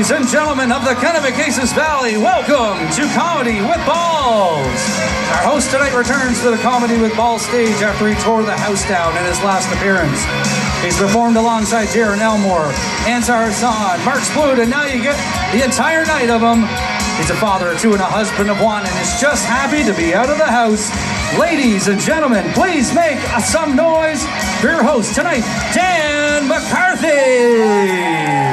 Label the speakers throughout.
Speaker 1: Ladies and gentlemen of the Kennebecasis Valley, welcome to Comedy with Balls. Our host tonight returns to the Comedy with Balls stage after he tore the house down in his last appearance. He's performed alongside Jaron Elmore, Ansar Hassan, Mark Splood, and now you get the entire night of him. He's a father of two and a husband of one, and is just happy to be out of the house. Ladies and gentlemen, please make some noise for your host tonight, Dan McCarthy.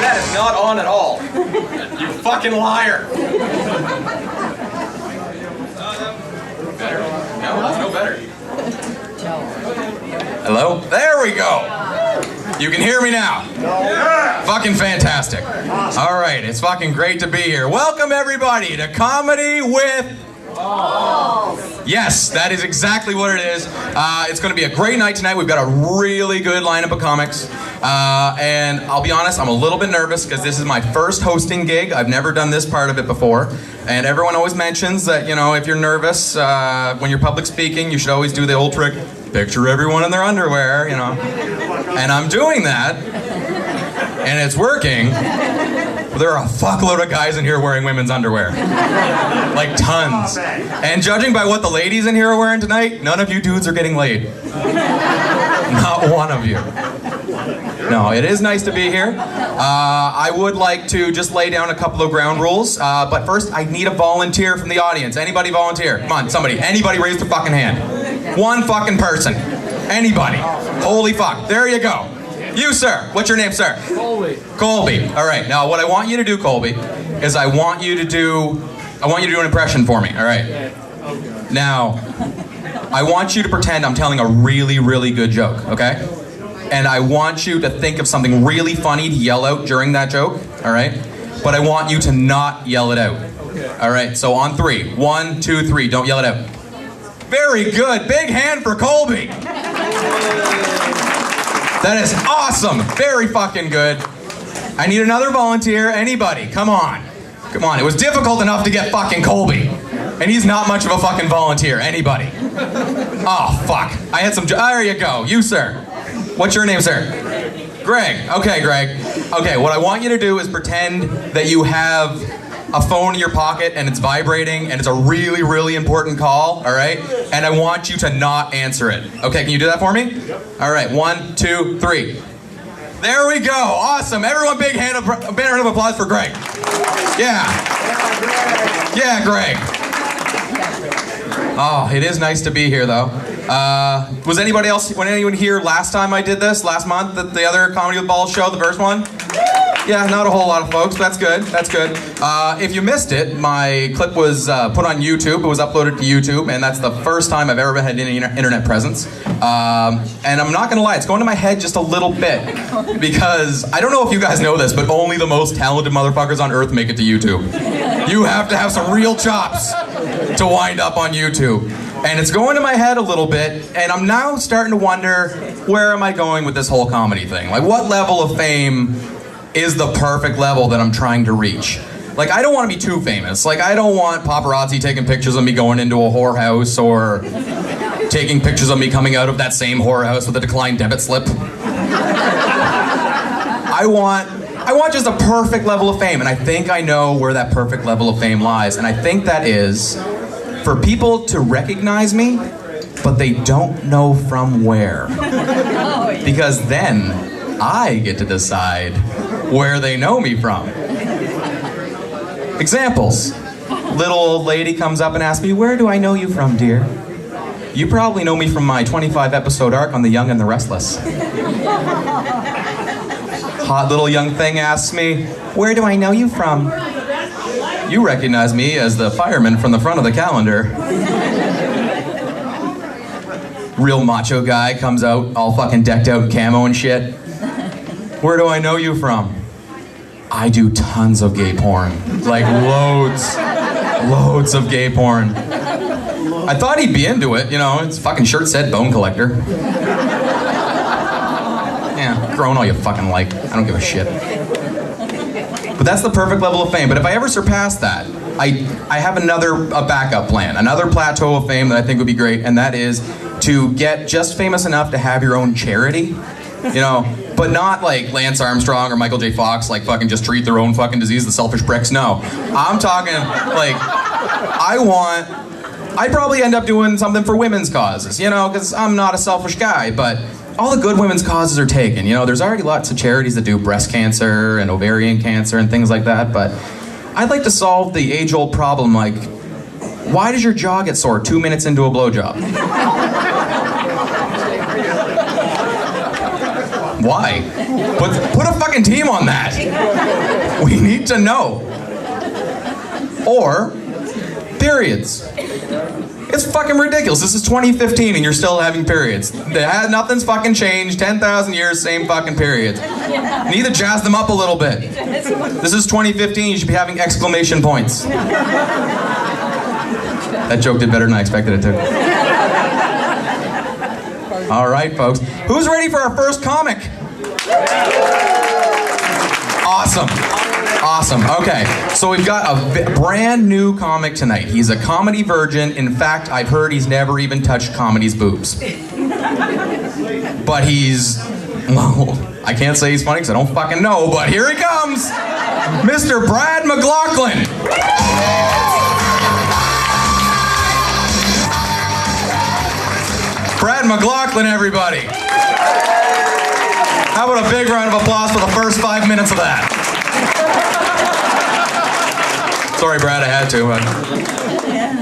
Speaker 2: That is not on at all. You fucking liar. Better? No, it's no better. Hello? There we go. You can hear me now. Yeah. Fucking fantastic. All right, it's fucking great to be here. Welcome everybody to Comedy with Balls. Yes, that is exactly what it is. It's going to be a great night tonight. We've got a really good lineup of comics. And I'll be honest, I'm a little bit nervous because this is my first hosting gig. I've never done this part of it before. And everyone always mentions that, you know, if you're nervous when you're public speaking, you should always do the old trick, picture everyone in their underwear, you know. And I'm doing that, and it's working. There are a fuckload of guys in here wearing women's underwear. Like tons. And judging by what the ladies in here are wearing tonight, none of you dudes are getting laid. Not one of you. No, it is nice to be here. I would like to just lay down a couple of ground rules, but first I need a volunteer from the audience. Anybody volunteer? Come on, somebody. Anybody raise their fucking hand. One fucking person. Anybody. Holy fuck. There you go. You, sir. What's your name, sir?
Speaker 3: Colby.
Speaker 2: Colby. All right. Now, what I want you to do, Colby, is I want you to do an impression for me. All right. Now, I want you to pretend I'm telling a really, really good joke, okay? And I want you to think of something really funny to yell out during that joke, all right? But I want you to not yell it out. All right, so on 3. 1, 2, 3. Don't yell it out. Very good. Big hand for Colby. That is awesome. Very fucking good. I need another volunteer. Anybody. Come on. Come on. It was difficult enough to get fucking Colby. And he's not much of a fucking volunteer. Anybody. Oh, fuck. I had some... There you go. You, sir. What's your name, sir? Greg. Okay, Greg. Okay, what I want you to do is pretend that you have a phone in your pocket and it's vibrating and it's a really, really important call, all right? And I want you to not answer it. Okay, can you do that for me? Yep. All right, 1, 2, 3. There we go. Awesome. Everyone, big round of applause for Greg. Yeah. Yeah, Greg. Oh, it is nice to be here, though. Was anyone here last time I did this? Last month, the other Comedy with Balls show, the first one? Yeah, not a whole lot of folks. That's good. That's good. If you missed it, my clip was put on YouTube. It was uploaded to YouTube, and that's the first time I've ever had any internet presence. And I'm not gonna lie, it's going to my head just a little bit because I don't know if you guys know this, but only the most talented motherfuckers on earth make it to YouTube. You have to have some real chops to wind up on YouTube. And it's going to my head a little bit, and I'm now starting to wonder, where am I going with this whole comedy thing? Like, what level of fame is the perfect level that I'm trying to reach? Like, I don't want to be too famous. Like, I don't want paparazzi taking pictures of me going into a whorehouse or taking pictures of me coming out of that same whorehouse with a declined debit slip. I want just a perfect level of fame, and I think I know where that perfect level of fame lies, and I think that is for people to recognize me, but they don't know from where. Because then I get to decide where they know me from. Examples. Little old lady comes up and asks me, "Where do I know you from, dear?" "You probably know me from my 25-episode arc on The Young and the Restless." Hot little young thing asks me, "Where do I know you from?" "You recognize me as the fireman from the front of the calendar." Real macho guy comes out all fucking decked out in camo and shit. "Where do I know you from?" "I do tons of gay porn." Like loads of gay porn. I thought he'd be into it, you know, his fucking shirt said bone collector. Yeah, grown all you fucking like. I don't give a shit. But that's the perfect level of fame. But if I ever surpass that, I have a backup plan, another plateau of fame that I think would be great, and that is to get just famous enough to have your own charity, you know, but not like Lance Armstrong or Michael J. Fox, like fucking just treat their own fucking disease, the selfish pricks. No, I'm talking like I'd probably end up doing something for women's causes, you know, because I'm not a selfish guy, but all the good women's causes are taken. You know, there's already lots of charities that do breast cancer and ovarian cancer and things like that, but I'd like to solve the age-old problem, like, why does your jaw get sore 2 minutes into a blowjob? Why? Put a fucking team on that. We need to know. Or, periods. It's fucking ridiculous. This is 2015 and you're still having periods. Nothing's fucking changed. 10,000 years, same fucking periods. You need to jazz them up a little bit. This is 2015. You should be having exclamation points. That joke did better than I expected it to. All right, folks. Who's ready for our first comic? Awesome. Awesome. Okay, so we've got a brand new comic tonight. He's a comedy virgin. In fact, I've heard he's never even touched comedy's boobs. But he's, well, I can't say he's funny because I don't fucking know, but here he comes. Mr. Brad McLaughlin. Brad McLaughlin, everybody. How about a big round of applause for the first 5 minutes of that? Sorry, Brad, I had to. But...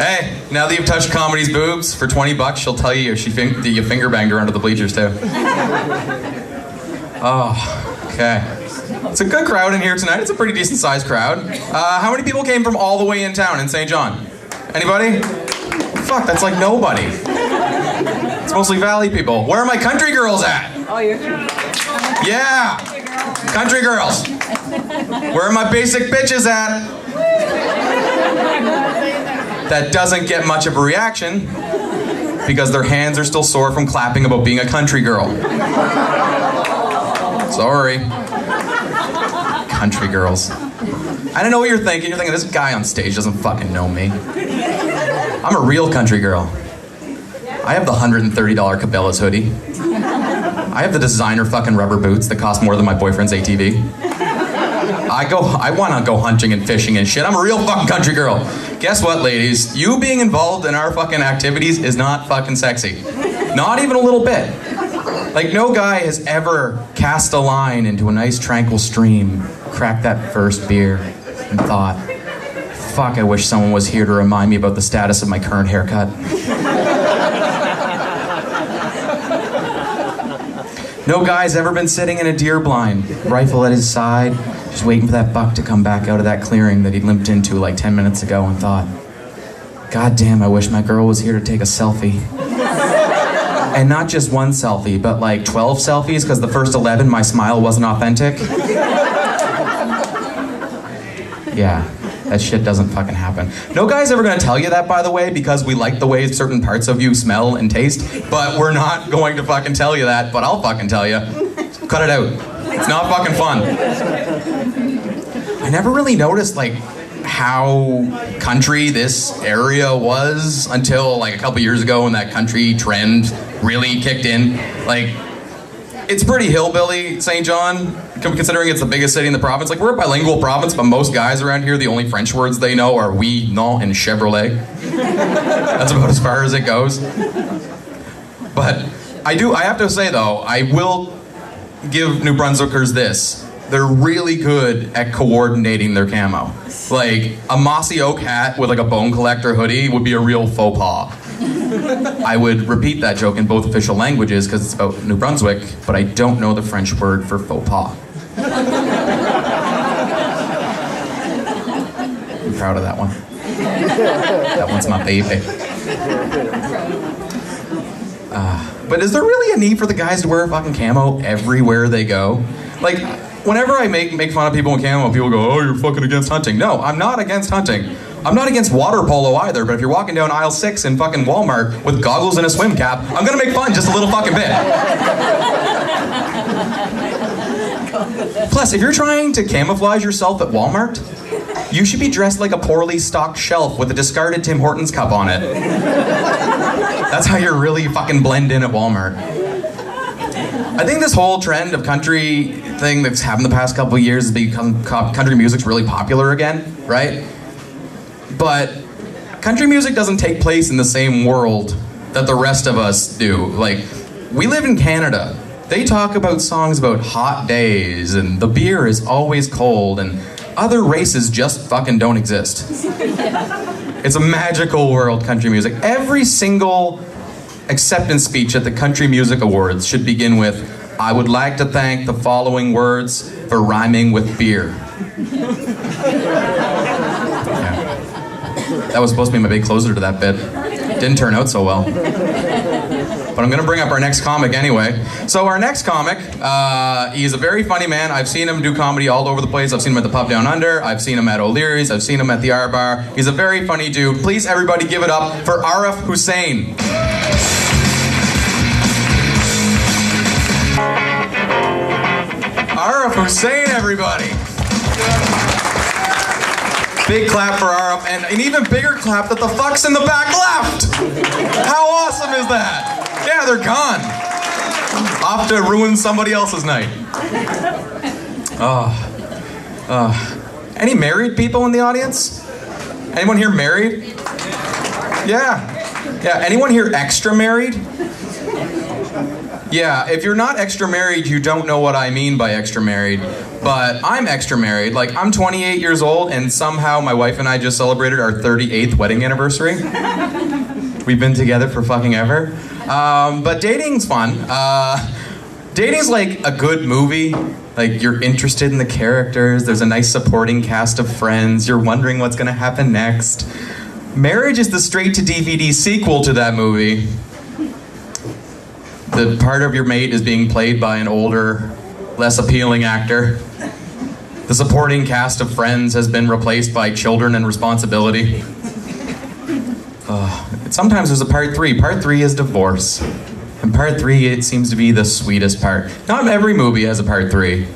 Speaker 2: Hey, now that you've touched comedy's boobs, for $20, she'll tell you if you finger banged her under the bleachers, too. Oh, okay. It's a good crowd in here tonight. It's a pretty decent-sized crowd. How many people came from all the way in town in St. John? Anybody? Fuck, that's like nobody. It's mostly Valley people. Where are my country girls at?
Speaker 3: Oh, you're...
Speaker 2: Yeah! Country girls. Where are my basic bitches at? That doesn't get much of a reaction because their hands are still sore from clapping about being a country girl. Sorry. Country girls. I don't know what you're thinking. You're thinking, this guy on stage doesn't fucking know me. I'm a real country girl. I have the $130 Cabela's hoodie. I have the designer fucking rubber boots that cost more than my boyfriend's ATV. I want to go hunting and fishing and shit. I'm a real fucking country girl. Guess what, ladies? You being involved in our fucking activities is not fucking sexy. Not even a little bit. Like, no guy has ever cast a line into a nice tranquil stream, cracked that first beer, and thought, fuck, I wish someone was here to remind me about the status of my current haircut. No guy's ever been sitting in a deer blind, rifle at his side, just waiting for that buck to come back out of that clearing that he limped into like 10 minutes ago and thought, God damn, I wish my girl was here to take a selfie. And not just one selfie, but like 12 selfies, because the first 11, my smile wasn't authentic. Yeah, that shit doesn't fucking happen. No guy's ever gonna tell you that, by the way, because we like the way certain parts of you smell and taste, but we're not going to fucking tell you that, but I'll fucking tell you. Cut it out. It's not fucking fun. I never really noticed, like, how country this area was until like a couple years ago when that country trend really kicked in. Like, it's pretty hillbilly, St. John, considering it's the biggest city in the province. Like, we're a bilingual province, but most guys around here, the only French words they know are oui, non, and Chevrolet. That's about as far as it goes. But I have to say though, I will give New Brunswickers this. They're really good at coordinating their camo. Like, a mossy oak hat with like a bone collector hoodie would be a real faux pas. I would repeat that joke in both official languages because it's about New Brunswick, but I don't know the French word for faux pas. I'm proud of that one. That one's my baby. But is there really a need for the guys to wear fucking camo everywhere they go? Like, whenever I make fun of people in camo, people go, oh, you're fucking against hunting. No, I'm not against hunting. I'm not against water polo either, but if you're walking down aisle 6 in fucking Walmart with goggles and a swim cap, I'm gonna make fun just a little fucking bit. Plus, if you're trying to camouflage yourself at Walmart, you should be dressed like a poorly stocked shelf with a discarded Tim Hortons cup on it. That's how you really fucking blend in at Walmart. I think this whole trend of country thing that's happened the past couple of years has become country music's really popular again, right? But country music doesn't take place in the same world that the rest of us do. Like, we live in Canada. They talk about songs about hot days and the beer is always cold and other races just fucking don't exist. It's a magical world, country music. Every single acceptance speech at the Country Music Awards should begin with, "I would like to thank the following words for rhyming with beer." Yeah. That was supposed to be my big closer to that bit. Didn't turn out so well. But I'm gonna bring up our next comic anyway. So our next comic, he's a very funny man. I've seen him do comedy all over the place. I've seen him at the Pub Down Under. I've seen him at O'Leary's. I've seen him at the R Bar. He's a very funny dude. Please everybody give it up for Arif Hussain. Arif Hussain, everybody. Big clap for Arif, and an even bigger clap that the fuck's in the back left. How awesome is that? Yeah, they're gone. Off to ruin somebody else's night. Any married people in the audience? Anyone here married? Yeah. Anyone here extra married? Yeah, if you're not extra married, you don't know what I mean by extra married. But I'm extra married. Like, I'm 28 years old, and somehow my wife and I just celebrated our 38th wedding anniversary. We've been together for fucking ever. But dating's fun. Dating's like a good movie. Like, you're interested in the characters, there's a nice supporting cast of friends, you're wondering what's gonna happen next. Marriage is the straight-to-DVD sequel to that movie. The part of your mate is being played by an older, less appealing actor. The supporting cast of friends has been replaced by children and responsibility. Sometimes there's a part 3. Part 3 is divorce. And part 3, it seems to be the sweetest part. Not every movie has a part 3,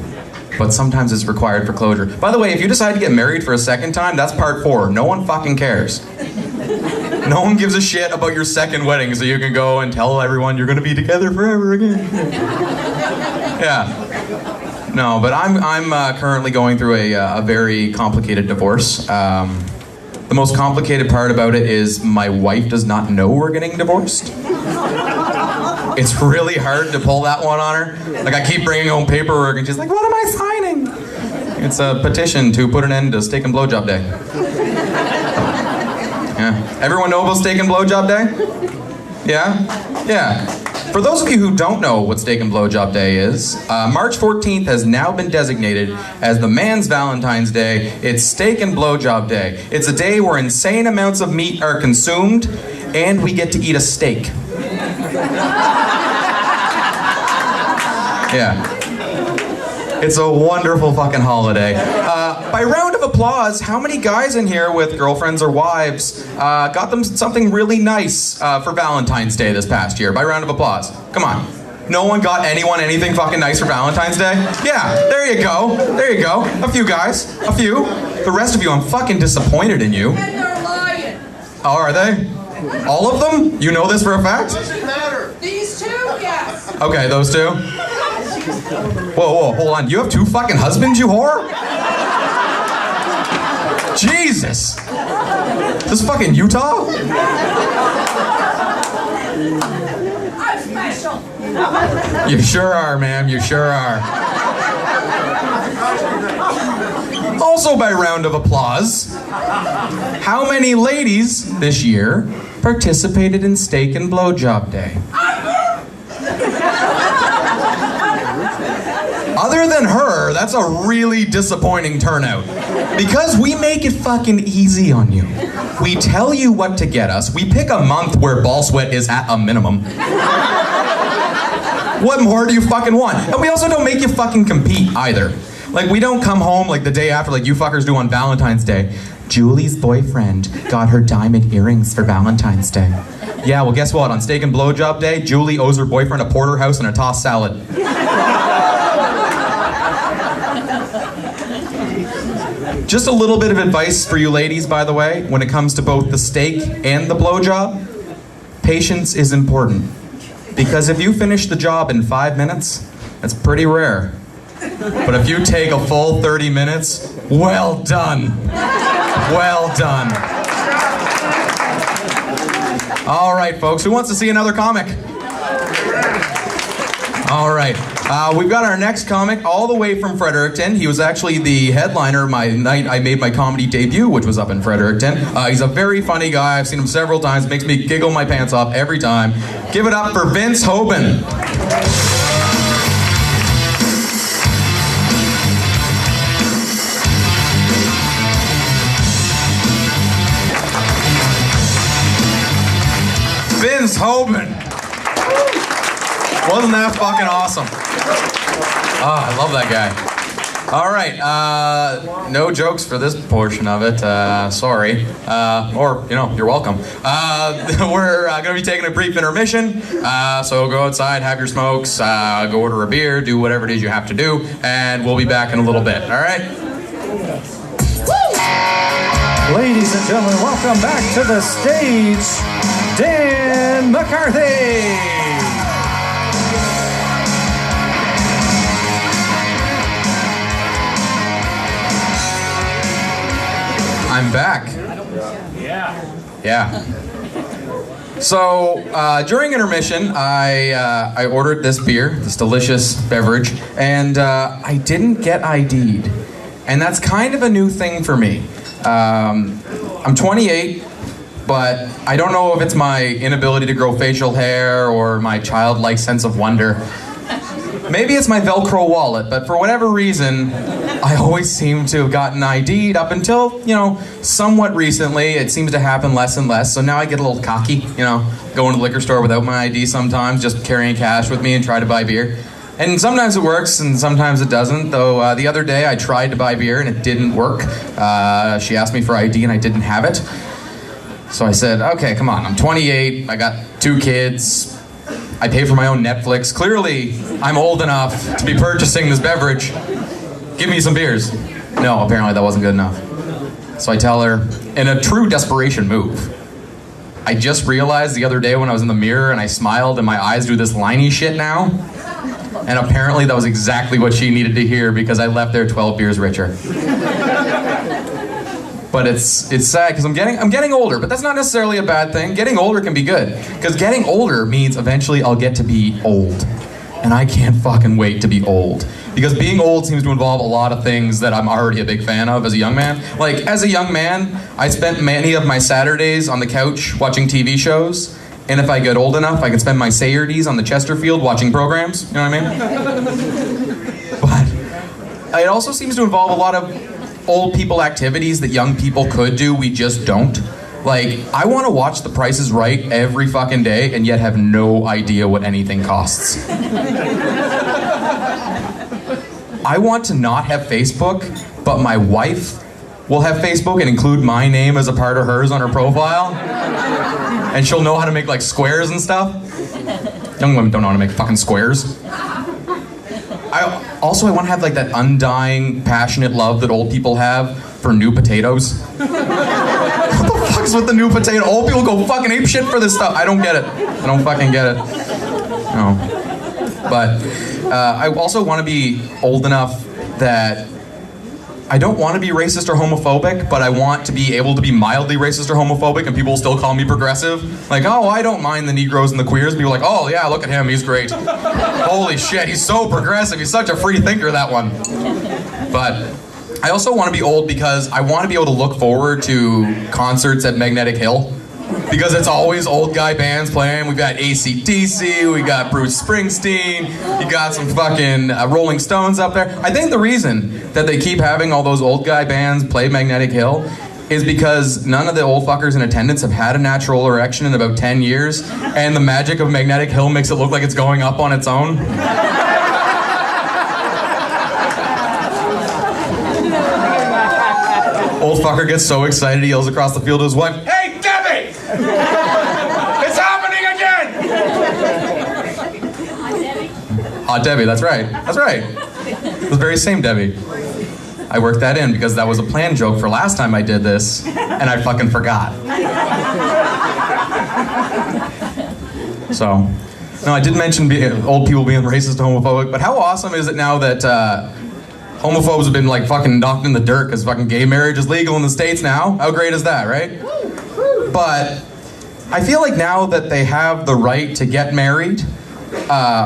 Speaker 2: but sometimes it's required for closure. By the way, if you decide to get married for a second time, that's part 4. No one fucking cares. No one gives a shit about your second wedding, so you can go and tell everyone you're gonna be together forever again. Yeah. No, but I'm currently going through a very complicated divorce. The most complicated part about it is my wife does not know we're getting divorced. It's really hard to pull that one on her. Like, I keep bringing home paperwork and she's like, "What am I signing?" It's a petition to put an end to steak and blowjob day. Yeah. Everyone know about steak and blowjob day? Yeah? Yeah. For those of you who don't know what Steak and Blowjob Day is, March 14th has now been designated as the man's Valentine's Day. It's Steak and Blowjob Day. It's a day where insane amounts of meat are consumed and we get to eat a steak. Yeah. It's a wonderful fucking holiday. By round of applause, how many guys in here with girlfriends or wives got them something really nice for Valentine's Day this past year? By round of applause. Come on. No one got anyone anything fucking nice for Valentine's Day? Yeah, there you go. There you go. A few guys. A few. The rest of you, I'm fucking disappointed in you.
Speaker 3: And they're lying.
Speaker 2: Oh, are they? All of them? You know this for a fact?
Speaker 3: Doesn't matter. These two, yes.
Speaker 2: Okay, those two. Whoa, hold on. You have 2 fucking husbands, you whore? Jesus! This fucking Utah?
Speaker 3: I'm special.
Speaker 2: You sure are, ma'am. You sure are. Also by round of applause, how many ladies this year participated in Steak and Blowjob Day? Other than her, that's a really disappointing turnout. Because we make it fucking easy on you. We tell you what to get us. We pick a month where ball sweat is at a minimum. What more do you fucking want? And we also don't make you fucking compete either. Like, we don't come home like the day after like you fuckers do on Valentine's Day. Julie's boyfriend got her diamond earrings for Valentine's Day. Yeah, well guess what? On Steak and Blowjob Day, Julie owes her boyfriend a porterhouse and a tossed salad. Just a little bit of advice for you ladies, by the way, when it comes to both the steak and the blowjob. patience is important. Because if you finish the job in 5 minutes, that's pretty rare. But if you take a full 30 minutes, well done. Well done. All right, folks, who wants to see another comic? All right, we've got our next comic all the way from Fredericton. He was actually the headliner my night I made my comedy debut, which was up in Fredericton. He's a very funny guy. I've seen him several times. Makes me giggle my pants off every time. Give it up for Vince Hoban. Vince Hoban. Wasn't that fucking awesome? Oh, I love that guy. All right, no jokes for this portion of it. Sorry, or you're welcome. We're gonna be taking a brief intermission. So go outside, have your smokes, go order a beer, do whatever it is you have to do, and we'll be back in a little bit. All right.
Speaker 1: Ladies and gentlemen, welcome back to the stage, Dan McCarthy.
Speaker 2: I'm back. Yeah. So during intermission, I ordered this beer, this delicious beverage, and I didn't get ID'd, and that's kind of a new thing for me. I'm 28, but I don't know if it's my inability to grow facial hair or my childlike sense of wonder. Maybe it's my Velcro wallet, but for whatever reason, I always seem to have gotten ID'd up until, somewhat recently. It seems to happen less and less, so now I get a little cocky, go into the liquor store without my ID sometimes, just carrying cash with me and try to buy beer. And sometimes it works and sometimes it doesn't, though the other day I tried to buy beer and it didn't work. She asked me for ID and I didn't have it. So I said, okay, come on, I'm 28, I got 2 kids, I pay for my own Netflix. Clearly, I'm old enough to be purchasing this beverage. Give me some beers. No, apparently that wasn't good enough. So I tell her, in a true desperation move, I just realized the other day when I was in the mirror and I smiled and my eyes do this liney shit now. And apparently that was exactly what she needed to hear because I left there 12 beers richer. But it's sad because I'm getting older, but that's not necessarily a bad thing. Getting older can be good because getting older means eventually I'll get to be old. And I can't fucking wait to be old. Because being old seems to involve a lot of things that I'm already a big fan of as a young man. Like, as a young man, I spent many of my Saturdays on the couch watching TV shows. And if I get old enough, I can spend my Saturdays on the Chesterfield watching programs. You know what I mean? But it also seems to involve a lot of old people activities that young people could do, we just don't. Like, I want to watch The Price is Right every fucking day and yet have no idea what anything costs. I want to not have Facebook, but my wife will have Facebook and include my name as a part of hers on her profile. And she'll know how to make like squares and stuff. Young women don't know how to make fucking squares. I want to have like that undying, passionate love that old people have for new potatoes. What the fuck's with the new potato? Old people go fucking ape shit for this stuff. I don't get it. I don't fucking get it. No. But I also want to be old enough that I don't want to be racist or homophobic, but I want to be able to be mildly racist or homophobic and people will still call me progressive. Like, oh, I don't mind the Negroes and the queers. People are like, oh yeah, look at him, he's great. Holy shit, he's so progressive, he's such a free thinker, that one. But I also want to be old because I want to be able to look forward to concerts at Magnetic Hill. Because it's always old guy bands playing. We've got AC/DC, we got Bruce Springsteen, you got some fucking Rolling Stones up there. I think the reason that they keep having all those old guy bands play Magnetic Hill is because none of the old fuckers in attendance have had a natural erection in about 10 years, and the magic of Magnetic Hill makes it look like it's going up on its own. Old fucker gets so excited he yells across the field to his wife, "Hey, Debbie! It's happening again!" Hot Debbie, that's right. That's right. The very same Debbie. I worked that in because that was a planned joke for last time I did this, and I fucking forgot. So, no, I did mention old people being racist and homophobic, but how awesome is it now that homophobes have been like fucking knocked in the dirt because fucking gay marriage is legal in the States now? How great is that, right? But I feel like now that they have the right to get married,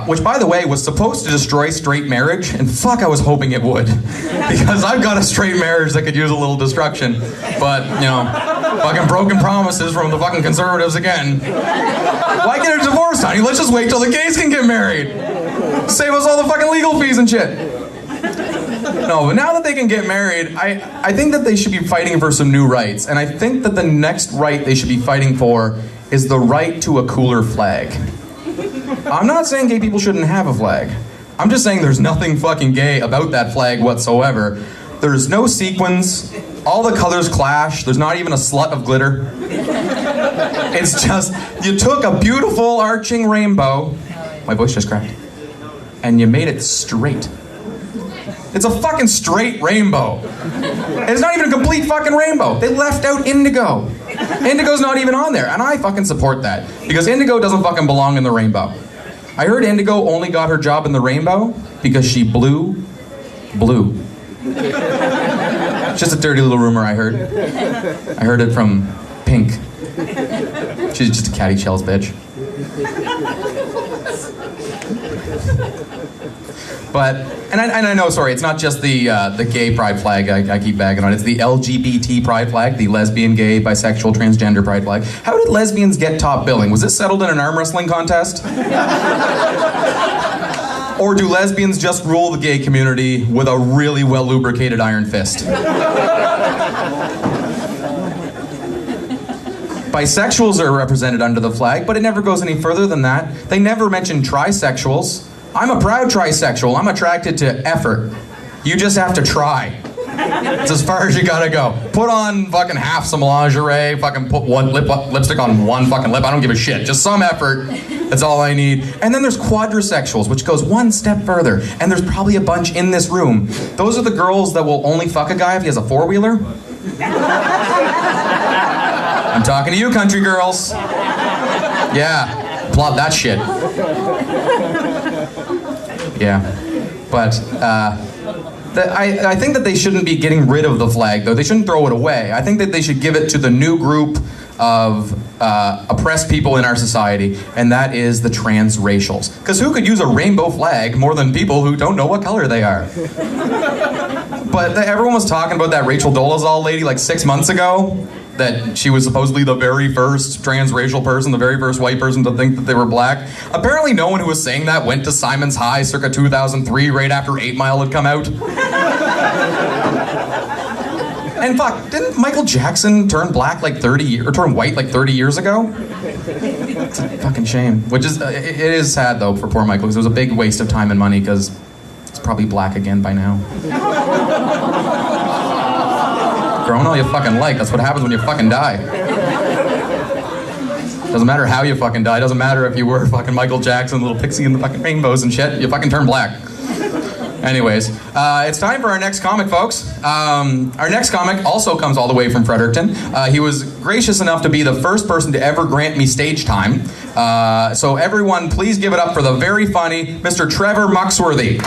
Speaker 2: which by the way was supposed to destroy straight marriage, and fuck I was hoping it would, because I've got a straight marriage that could use a little destruction, but you know, fucking broken promises from the fucking conservatives again. Why get a divorce, honey? Let's just wait till the gays can get married. Save us all the fucking legal fees and shit. No, but now that they can get married, I think that they should be fighting for some new rights, and I think that the next right they should be fighting for is the right to a cooler flag. I'm not saying gay people shouldn't have a flag. I'm just saying there's nothing fucking gay about that flag whatsoever. There's no sequins, all the colors clash, there's not even a slut of glitter. It's just, you took a beautiful arching rainbow, my voice just cracked, and you made it straight. It's a fucking straight rainbow. And it's not even a complete fucking rainbow. They left out indigo. Indigo's not even on there, and I fucking support that. Because indigo doesn't fucking belong in the rainbow. I heard indigo only got her job in the rainbow because she blew blue. Just a dirty little rumor I heard. I heard it from Pink. She's just a catty shells bitch. But, and I know, sorry, it's not just the gay pride flag I keep bagging on. It's the LGBT pride flag, the lesbian, gay, bisexual, transgender pride flag. How did lesbians get top billing? Was this settled in an arm wrestling contest? Or do lesbians just rule the gay community with a really well lubricated iron fist? Bisexuals are represented under the flag, but it never goes any further than that. They never mention trisexuals. I'm a proud trisexual. I'm attracted to effort. You just have to try. It's as far as you gotta go. Put on fucking half some lingerie, fucking put one lipstick on one fucking lip. I don't give a shit. Just some effort. That's all I need. And then there's quadrisexuals, which goes one step further. And there's probably a bunch in this room. Those are the girls that will only fuck a guy if he has a four-wheeler. I'm talking to you, country girls. Yeah, plot that shit. Yeah, but I think that they shouldn't be getting rid of the flag, though. They shouldn't throw it away. I think that they should give it to the new group of oppressed people in our society, and that is the transracials. Because who could use a rainbow flag more than people who don't know what color they are? But everyone was talking about that Rachel Dolezal lady like 6 months ago, that she was supposedly the very first transracial person, the very first white person to think that they were black. Apparently no one who was saying that went to Simon's High circa 2003, right after 8 Mile had come out. And fuck, didn't Michael Jackson turn black like 30 or turn white like 30 years ago? It's a fucking shame. Which is, it is sad though for poor Michael, because it was a big waste of time and money, because it's probably black again by now. Grown all you fucking like. That's what happens when you fucking die. Doesn't matter how you fucking die. Doesn't matter if you were fucking Michael Jackson, little pixie in the fucking rainbows and shit. You fucking turn black. Anyways, it's time for our next comic, folks. Our next comic also comes all the way from Fredericton. He was gracious enough to be the first person to ever grant me stage time. So everyone, please give it up for the very funny Mr. Trevor Muxworthy.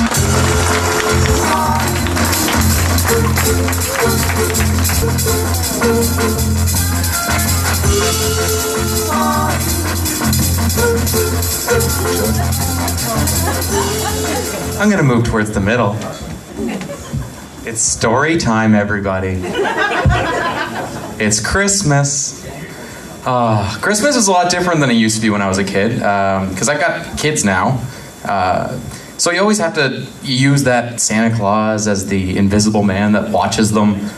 Speaker 2: I'm gonna move towards the middle. It's story time, everybody. It's Christmas. Christmas is a lot different than it used to be when I was a kid, because I've got kids now. So you always have to use that Santa Claus as the invisible man that watches them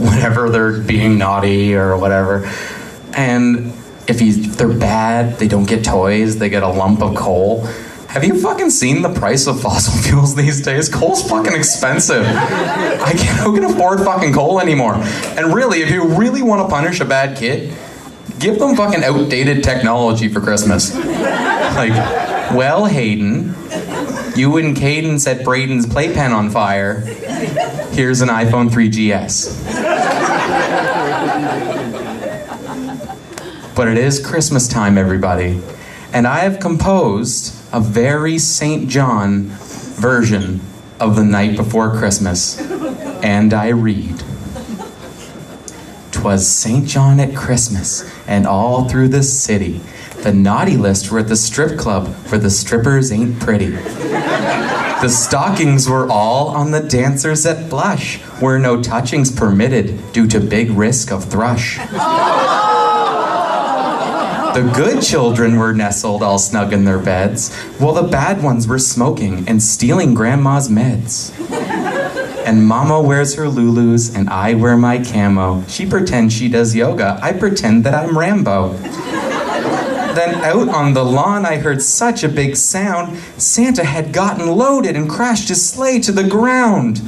Speaker 2: whenever they're being naughty or whatever. And if they're bad, they don't get toys, they get a lump of coal. Have you fucking seen the price of fossil fuels these days? Coal's fucking expensive. Who can afford fucking coal anymore? And really, if you really want to punish a bad kid, give them fucking outdated technology for Christmas. Like, well, Hayden, you and Caden set Braden's playpen on fire. Here's an iPhone 3GS. But it is Christmas time, everybody. and I have composed a very St. John version of The Night Before Christmas. And I read. 'Twas St. John at Christmas, and all through the city, the naughty list were at the strip club, for the strippers ain't pretty. The stockings were all on the dancers at Blush, where no touchings permitted due to big risk of thrush. The good children were nestled all snug in their beds, while the bad ones were smoking and stealing grandma's meds. And Mama wears her Lulus, and I wear my camo. She pretends she does yoga, I pretend that I'm Rambo. Then out on the lawn I heard such a big sound, Santa had gotten loaded and crashed his sleigh to the ground.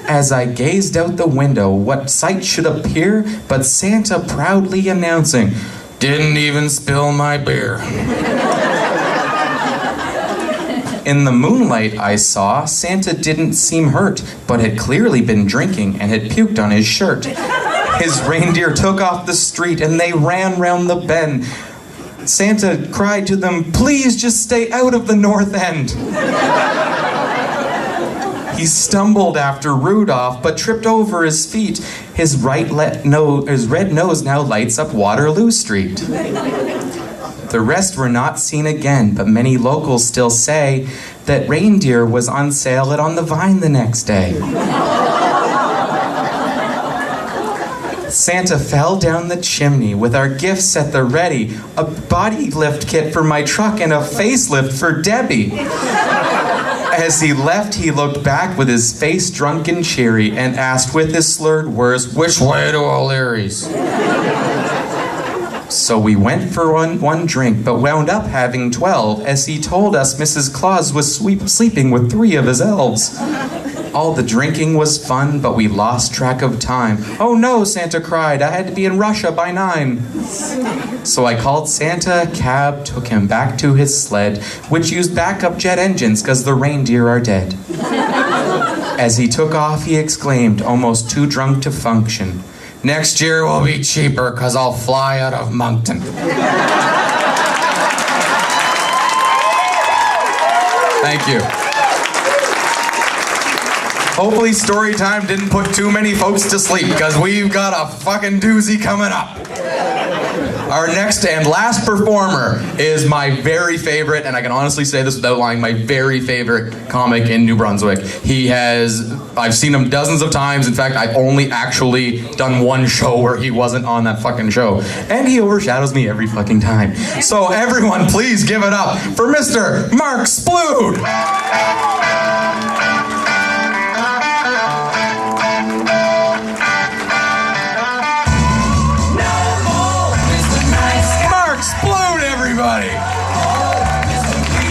Speaker 2: As I gazed out the window, what sight should appear but Santa proudly announcing, "Didn't even spill my beer." In the moonlight I saw Santa didn't seem hurt, but had clearly been drinking and had puked on his shirt. His reindeer took off the street and they ran round the bend. Santa cried to them, "Please just stay out of the north end." He stumbled after Rudolph, but tripped over his feet. His red nose now lights up Waterloo Street. The rest were not seen again, but many locals still say that reindeer was on sale at On the Vine the next day. Santa fell down the chimney with our gifts at the ready, a body lift kit for my truck and a facelift for Debbie. As he left, he looked back with his face drunk and cheery and asked with his slurred words, "Which way to O'Leary's?" So we went for one drink, but wound up having 12, as he told us Mrs. Claus was sleeping with 3 of his elves. All the drinking was fun, but we lost track of time. "Oh no," Santa cried, "I had to be in Russia by 9. So I called Santa a cab, took him back to his sled, which used backup jet engines because the reindeer are dead. As he took off, he exclaimed, almost too drunk to function, "Next year will be cheaper because I'll fly out of Moncton." Thank you. Hopefully story time didn't put too many folks to sleep, because we've got a fucking doozy coming up. Our next and last performer is my very favorite, and I can honestly say this without lying, my very favorite comic in New Brunswick. I've seen him dozens of times. In fact, I've only actually done one show where he wasn't on that fucking show. And he overshadows me every fucking time. So everyone, please give it up for Mr. Mark Splood. Everybody.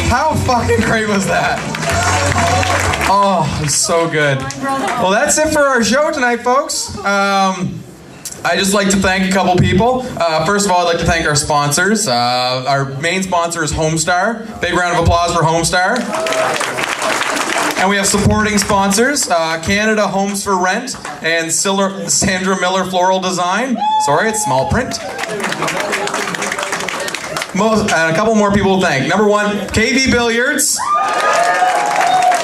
Speaker 2: How fucking great was that? Oh, it's so good. Well, that's it for our show tonight, folks. I'd just like to thank a couple people. First of all, I'd like to thank our sponsors. Our main sponsor is Homestar. Big round of applause for Homestar. And we have supporting sponsors, Canada Homes for Rent and Sandra Miller Floral Design. Sorry, it's small print. And a couple more people to thank. Number 1, KV Billiards.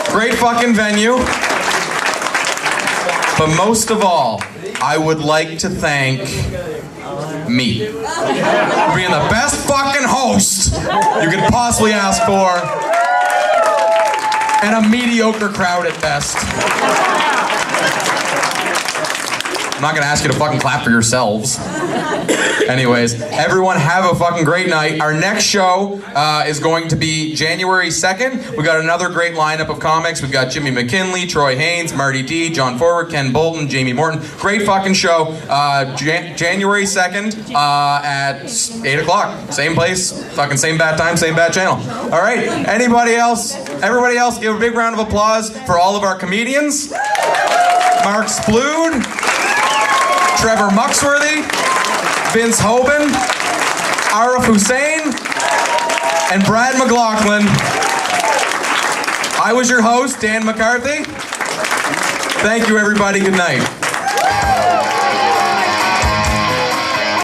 Speaker 2: Great fucking venue. But most of all, I would like to thank me for being the best fucking host you could possibly ask for, and a mediocre crowd at best. I'm not gonna ask you to fucking clap for yourselves. Anyways, everyone have a fucking great night. Our next show is going to be January 2nd. We've got another great lineup of comics. We've got Jimmy McKinley, Troy Haynes, Marty D, John Forward, Ken Bolton, Jamie Morton. Great fucking show. January 2nd at 8 o'clock. Same place, fucking same bad time, same bad channel. All right, anybody else? Everybody else, give a big round of applause for all of our comedians. Mark Splood, Trevor Muxworthy, Vince Hoban, Arif Hussain, and Brad McLaughlin. I was your host, Dan McCarthy. Thank you, everybody. Good night.